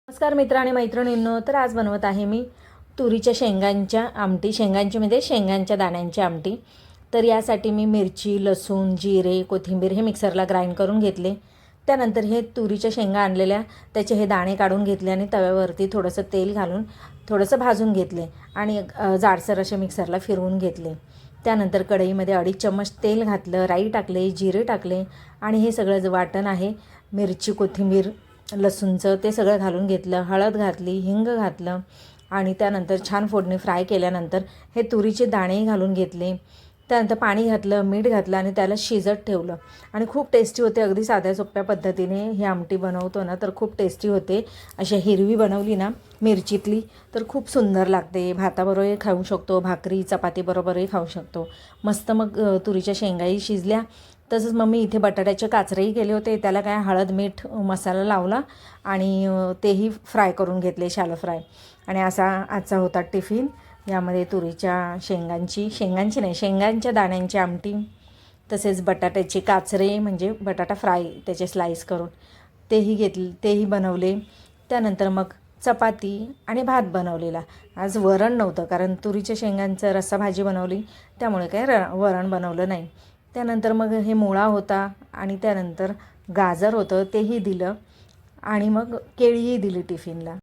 नमस्कार मित्र आणि मैत्रिणींनो, तर आज बनवत आहे मी तुरीच्या शेंगांच्या आमटी. शेंगांची म्हणजे शेंगांच्या दाण्यांची आमटी. तर यासाठी मी मिरची, लसूण, जिरे, कोथिंबीर हे मिक्सरला ग्राइंड करून घेतले. त्यानंतर हे तुरीच्या शेंगा आणलेल्या त्याचे हे दाणे काढून घेतले आणि तव्यावरती थोडंसं तेल घालून थोडंसं भाजून घेतले आणि जाडसर असे मिक्सरला फिरवून घेतले. त्यानंतर कढईमध्ये 2.5 चम्मच तेल घातलं, राई टाकले, जिरे टाकले आणि हे सगळं जे वाटण आहे मिरची, कोथिंबीर, लसूणचं ते सगळं घालून घेतलं. हळद घातली, हिंग घातलं आणि त्यानंतर छान फोडणी फ्राय केल्यानंतर हे तुरीचे दाणेही घालून घेतले. त्यानंतर पाणी घातलं, मीठ घातलं आणि त्याला शिजत ठेवलं आणि खूप टेस्टी होते. अगदी साध्या सोप्या पद्धतीने ही आमटी बनवतो ना तर खूप टेस्टी होते. अशी हिरवी बनवली ना मिरचीतली तर खूप सुंदर लागते. भाताबरोबरही खाऊ शकतो, भाकरी चपातीबरोबरही खाऊ शकतो. मस्त मग तुरीच्या शेंगाही शिजल्या. तसंच मग मी इथे बटाट्याचे काचरेही केले होते. त्याला काय हळद, मीठ, मसाला लावला आणि तेही फ्राय करून घेतले, शॅलो फ्राय. आणि असा आजचा होता टिफिन. यामध्ये तुरीच्या शेंगांची नाही, शेंगांच्या दाण्यांची आमटी, तसेच बटाट्याचे काचरे म्हणजे बटाटा फ्राय त्याचे स्लाईस करून तेही बनवले. त्यानंतर मग चपाती आणि भात बनवलेला. आज वरण नव्हतं कारण तुरीच्या शेंगांचं रस्सा भाजी बनवली, त्यामुळे काय वरण बनवलं नाही. त्यानंतर मग हे मुळा होता आणि त्यानंतर गाजर होतं तेही दिलं आणि मग केळीही दिली टिफिनला.